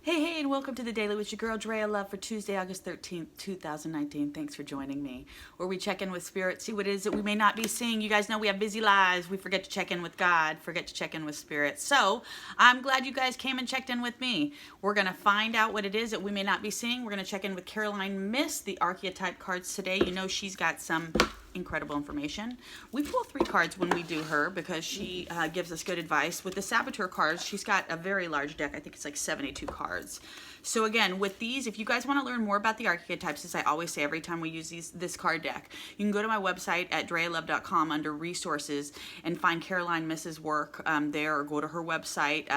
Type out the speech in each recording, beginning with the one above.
Hey, and welcome to the Daily with your girl, Draya Love, for Tuesday, August 13th, 2019. Thanks for joining me, where we check in with Spirit, see what it is that we may not be seeing. You guys know we have busy lives. We forget to check in with God, forget to check in with Spirit. So I'm glad you guys came and checked in with me. We're going to find out what it is that we may not be seeing. We're going to check in with Caroline Miss, the Archetype cards today. You know she's got some incredible information. We pull 3 cards when we do her because she gives us good advice. With the Saboteur cards, she's got a very large deck. I think it's like 72 cards. So again, with these, if you guys want to learn more about the archetypes, as I always say every time we use this card deck, you can go to my website at drayalove.com under resources and find Caroline Miss's work there, or go to her website.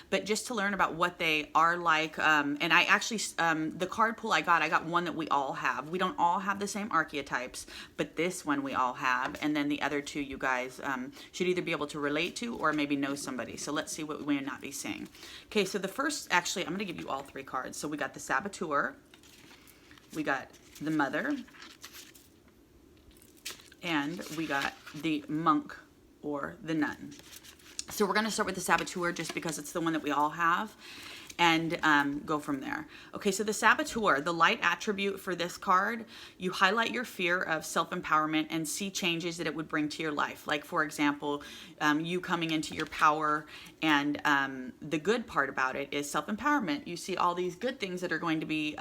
But just to learn about what they are like, and I actually, the card pull I got one that we all have. We don't all have the same archetypes, but this one we all have, and then the other 2 you guys should either be able to relate to or maybe know somebody. So let's see what we may not be seeing. Okay, so the first, actually, I'm going to give you all 3 cards. So we got the Saboteur, we got the Mother, and we got the Monk or the Nun. So we're going to start with the Saboteur just because it's the one that we all have, and go from there. Okay, so the Saboteur, the light attribute for this card, you highlight your fear of self-empowerment and see changes that it would bring to your life. Like, for example, you coming into your power, and the good part about it is self-empowerment. You see all these good things that are going to be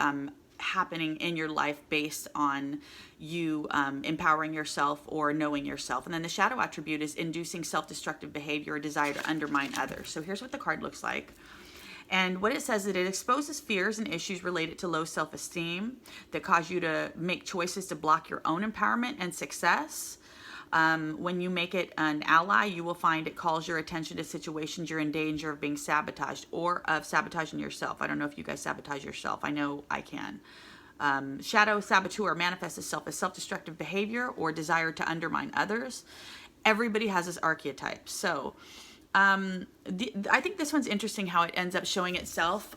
happening in your life based on you empowering yourself or knowing yourself. And then the shadow attribute is inducing self-destructive behavior or desire to undermine others. So here's what the card looks like. And what it says is that it exposes fears and issues related to low self-esteem that cause you to make choices to block your own empowerment and success. When you make it an ally, you will find it calls your attention to situations you're in danger of being sabotaged or of sabotaging yourself. I don't know if you guys sabotage yourself. I know I can. Shadow Saboteur manifests itself as self-destructive behavior or desire to undermine others. Everybody has this archetype. So I think this one's interesting how it ends up showing itself,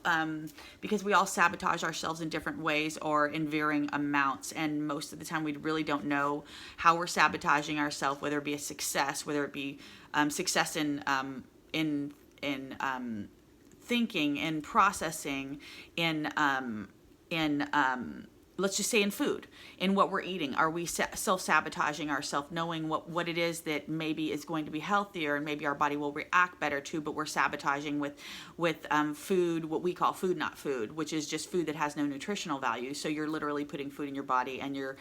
because we all sabotage ourselves in different ways or in varying amounts, and most of the time we really don't know how we're sabotaging ourselves, whether it be a success, whether it be success in thinking, in processing, in let's just say in food, in what we're eating. Are we self-sabotaging ourselves, knowing what it is that maybe is going to be healthier and maybe our body will react better to, but we're sabotaging with food, what we call food not food, which is just food that has no nutritional value. So you're literally putting food in your body and you're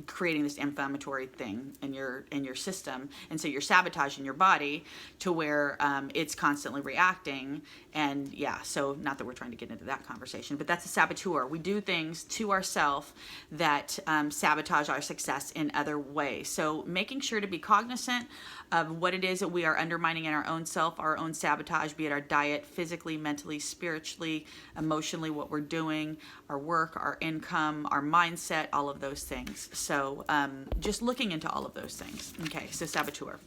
creating this inflammatory thing in your system, and so you're sabotaging your body to where it's constantly reacting. And yeah, so not that we're trying to get into that conversation, but that's a saboteur. We do things to ourselves that sabotage our success in other ways. So making sure to be cognizant of what it is that we are undermining in our own self, our own sabotage, be it our diet, physically, mentally, spiritually, emotionally, what we're doing, our work, our income, our mindset, all of those things. So just looking into all of those things. Okay, so Saboteur.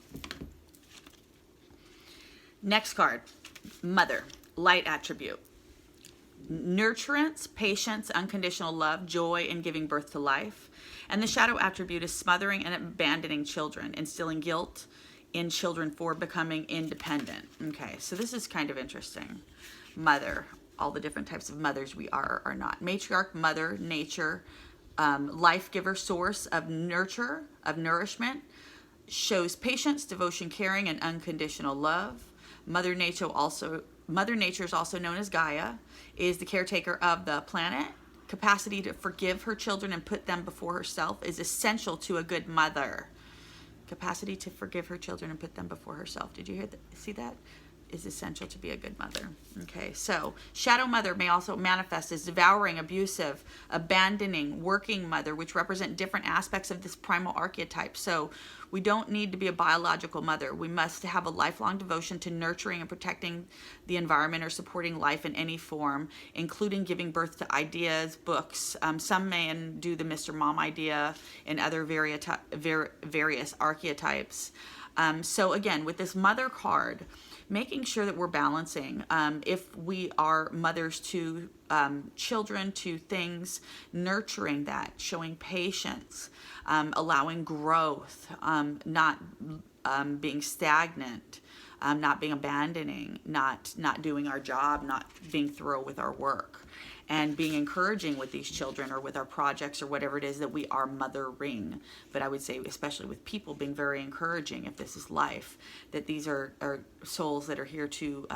Next card, Mother, light attribute. Nurturance, patience, unconditional love, joy in giving birth to life. And the shadow attribute is smothering and abandoning children, instilling guilt in children for becoming independent. Okay, so this is kind of interesting. Mother, all the different types of mothers we are or not. Matriarch, mother, nature, life giver, source of nurture, of nourishment, shows patience, devotion, caring, and unconditional love. Mother Nature is also known as Gaia, is the caretaker of the planet. Capacity to forgive her children and put them before herself is essential to a good mother. Capacity to forgive her children and put them before herself. Did you hear that? See that? Is essential to be a good mother. Okay, so shadow mother may also manifest as devouring, abusive, abandoning, working mother, which represent different aspects of this primal archetype. So we don't need to be a biological mother. We must have a lifelong devotion to nurturing and protecting the environment or supporting life in any form, including giving birth to ideas, books. Some men do the Mr. Mom idea and other various archetypes. So again, with this mother card, making sure that we're balancing. If we are mothers to children, to things, nurturing that, showing patience, allowing growth, not being stagnant, not being abandoning, not doing our job, not being thorough with our work, and being encouraging with these children or with our projects or whatever it is that we are mothering. But I would say, especially with people, being very encouraging if this is life, that these are souls that are here to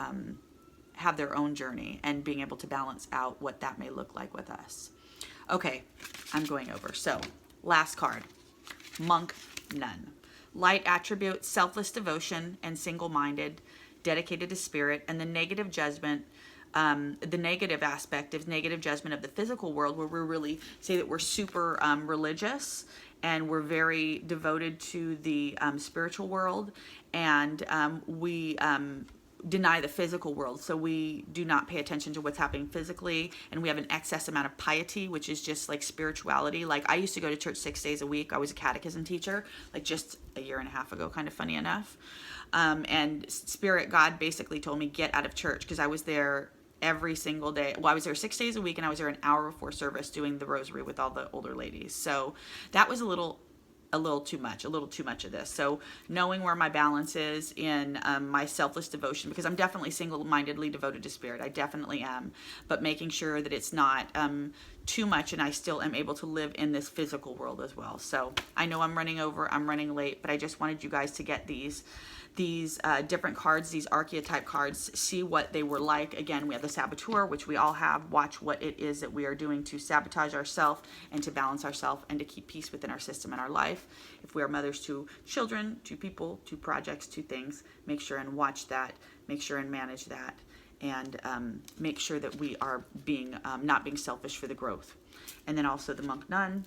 have their own journey and being able to balance out what that may look like with us. Okay, I'm going over. So, last card, Monk Nun. Light attribute, selfless devotion and single-minded, dedicated to spirit, and the negative judgment. The negative aspect is negative judgment of the physical world, where we really say that we're super religious and we're very devoted to the spiritual world, and we deny the physical world. So we do not pay attention to what's happening physically, and we have an excess amount of piety, which is just like spirituality. Like, I used to go to church 6 days a week. I was a catechism teacher, like just a year and a half ago, kind of funny enough. And Spirit God basically told me, get out of church, because I was there every single day. Well, I was there 6 days a week, and I was there an hour before service doing the rosary with all the older ladies. So that was a little too much of this. So knowing where my balance is in my selfless devotion, because I'm definitely single-mindedly devoted to spirit. I definitely am. But making sure that it's not too much, and I still am able to live in this physical world as well. So I know I'm running over, I'm running late, but I just wanted you guys to get these different cards, these archetype cards, see what they were like. Again, we have the Saboteur, which we all have. Watch what it is that we are doing to sabotage ourselves and to balance ourselves and to keep peace within our system and our life. If we are mothers to children, to people, to projects, to things, make sure and watch that, make sure and manage that, and make sure that we are being not being selfish for the growth. And then also the Monk Nun,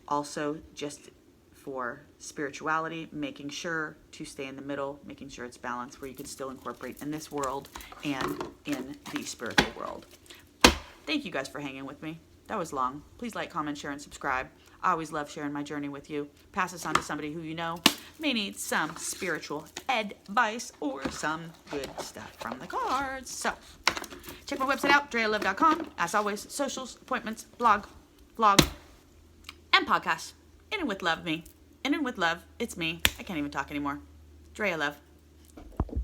also just for spirituality, making sure to stay in the middle, making sure it's balanced, where you can still incorporate in this world and in the spiritual world. Thank you guys for hanging with me. That was long. Please like, comment, share, and subscribe. I always love sharing my journey with you. Pass this on to somebody who you know may need some spiritual advice or some good stuff from the cards. So, check my website out, drayalove.com. As always, socials, appointments, blog, vlog, and podcast. In and with love, me. In and with love, it's me. I can't even talk anymore. Draya Love.